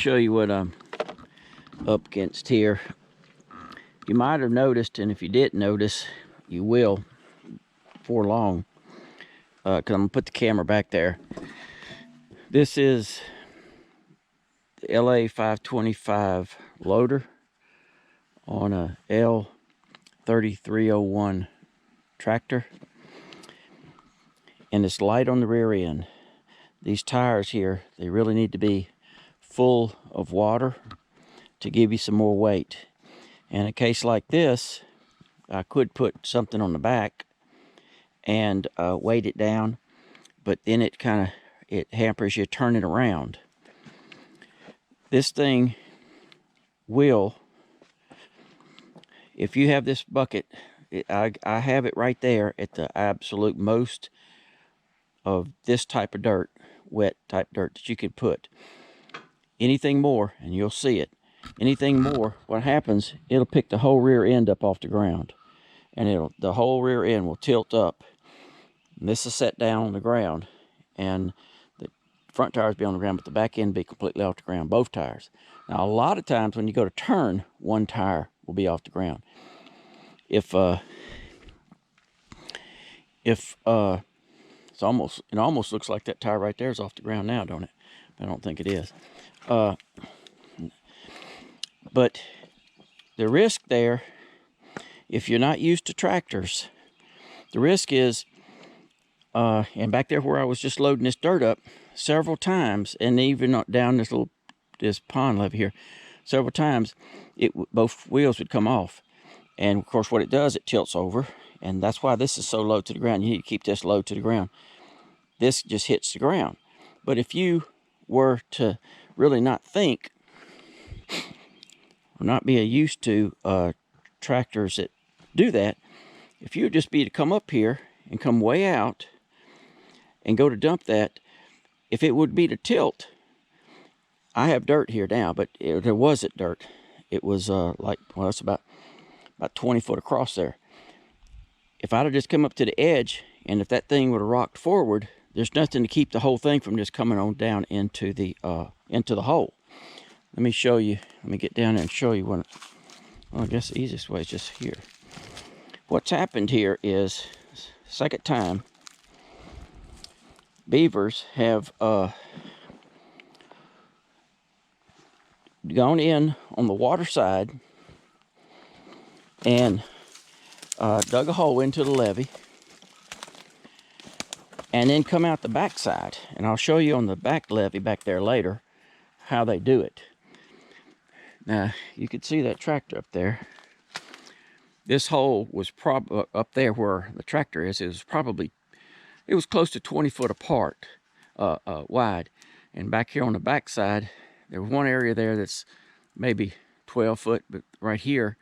show you what I'm up against here. You might have noticed, and if you didn't notice, you will before long, because I'm gonna put the camera back there. This is the LA 525 loader on a L3301 tractor, and it's light on the rear end. These tires here, they really need to be full of water to give you some more weight. In a case like this, I could put something on the back and weight it down, but then it hampers you turning around. This thing will, if you have this bucket, I have it right there at the absolute most of this type of dirt, wet type dirt that you could put. Anything more, and you'll see it, anything more, what happens, it'll pick the whole rear end up off the ground, and the whole rear end will tilt up. And this is set down on the ground, and the front tires be on the ground, but the back end be completely off the ground, both tires. Now, a lot of times when you go to turn, one tire will be off the ground. It almost looks like that tire right there is off the ground now, don't it? I don't think it is. But the risk there, if you're not used to tractors, the risk is, and back there where I was just loading this dirt up several times, and even down this pond levee here, several times, both wheels would come off. And of course, what it does, it tilts over, and that's why this is so low to the ground. You need to keep this low to the ground. This just hits the ground. But if you were to really not think, or not be used to tractors that do that, if you would just be to come up here and come way out and go to dump that, if it would be to tilt, I have dirt here now, but there wasn't dirt. It was it's about 20 foot across there. If I'd have just come up to the edge, and if that thing would have rocked forward, there's nothing to keep the whole thing from just coming on down into the hole. Let me show you. Let me get down there and show you what. Well, I guess the easiest way is just here. What's happened here is, second time, beavers have gone in on the water side and dug a hole into the levee, and then come out the back side. And I'll show you on the back levee back there later how they do it. Now, you can see that tractor up there. This hole was probably up there where the tractor is. It was close to 20 foot apart, wide. And back here on the back side, there was one area there that's maybe 12 foot, but right here,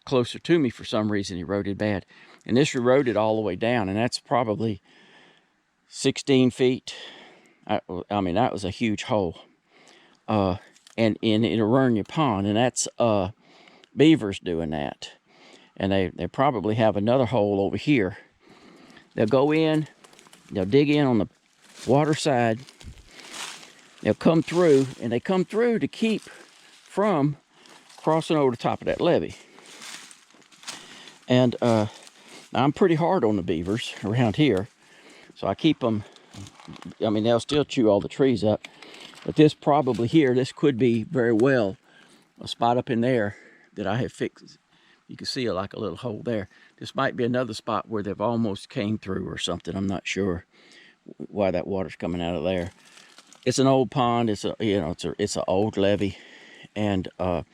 closer to me for some reason, eroded bad. And this eroded all the way down, and that's probably 16 feet. I mean, that was a huge hole. And it'll ruin your pond, and that's beavers doing that. And they probably have another hole over here. They'll go in, they'll dig in on the water side, they'll come through, and they come through to keep from crossing over the top of that levee. And I'm pretty hard on the beavers around here, so I keep them. I mean, they'll still chew all the trees up, but this probably here, this could be very well a spot up in there that I have fixed. You can see like a little hole there. This might be another spot where they've almost came through or something. I'm not sure why that water's coming out of there. It's an old pond. It's an old levee, and but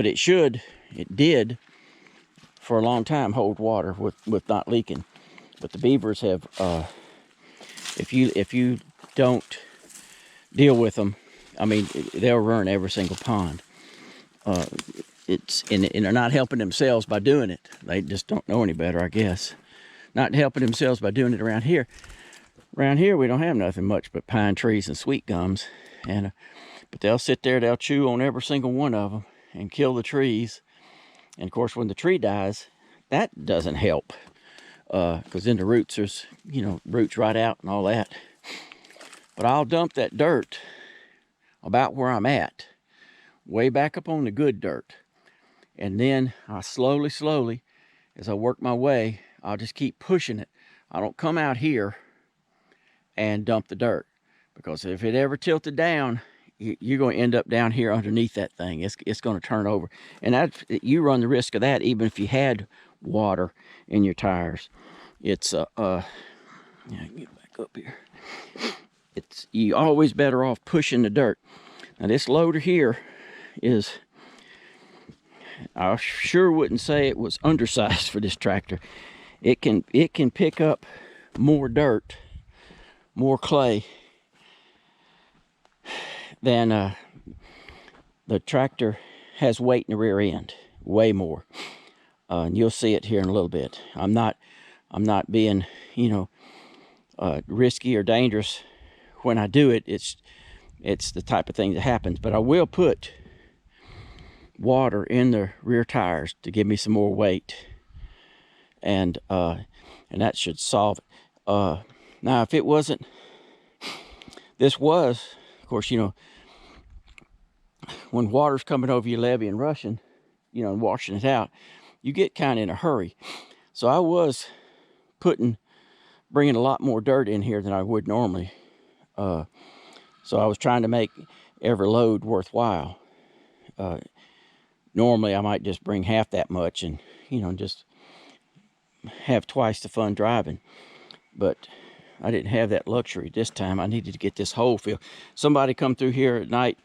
it did for a long time hold water with not leaking. But the beavers have, if you don't deal with them, I mean, they'll ruin every single pond. And they're not helping themselves by doing it. They just don't know any better, I guess. Not helping themselves by doing it around here. Around here, we don't have nothing much but pine trees and sweet gums. But they'll sit there, they'll chew on every single one of them and kill the trees. And of course, when the tree dies, that doesn't help. Because then the roots, there's, roots right out and all that. But I'll dump that dirt about where I'm at. way back up on the good dirt. And then I slowly, as I work my way, I'll just keep pushing it. I don't come out here and dump the dirt, because if it ever tilted down, you're going to end up down here underneath that thing. It's going to turn over. And you run the risk of that even if you had water in your tires. It's, yeah, get back up here. You always better off pushing the dirt. Now this loader here is, I sure wouldn't say it was undersized for this tractor. It can pick up more dirt, more clay than the tractor has weight in the rear end, way more. And you'll see it here in a little bit. I'm not being, risky or dangerous when I do it. It's the type of thing that happens. But I will put water in the rear tires to give me some more weight, and that should solve it. Now, if it wasn't, this was, of course, when water's coming over your levee and rushing, and washing it out, you get kind of in a hurry. So I was bringing a lot more dirt in here than I would normally. So I was trying to make every load worthwhile. Normally I might just bring half that much and, just have twice the fun driving. But I didn't have that luxury this time. I needed to get this hole filled. Somebody come through here at night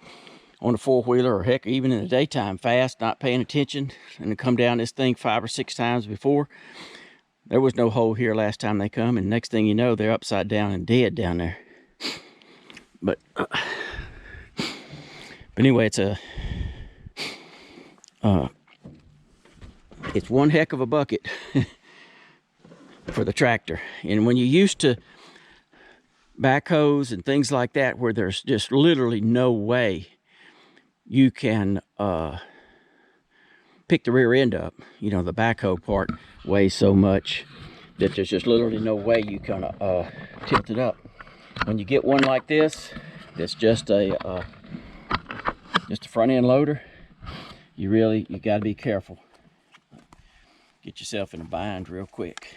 on a four-wheeler, or heck, even in the daytime, fast, not paying attention, and come down this thing 5 or 6 times before. There was no hole here last time they come, and next thing you know, they're upside down and dead down there. But anyway, it's one heck of a bucket for the tractor. And when you're used to backhoes and things like that, where there's just literally no way you can pick the rear end up, the backhoe part weighs so much that there's just literally no way you can tilt it up. When you get one like this, that's just a front end loader, you got to be careful. Get yourself in a bind real quick.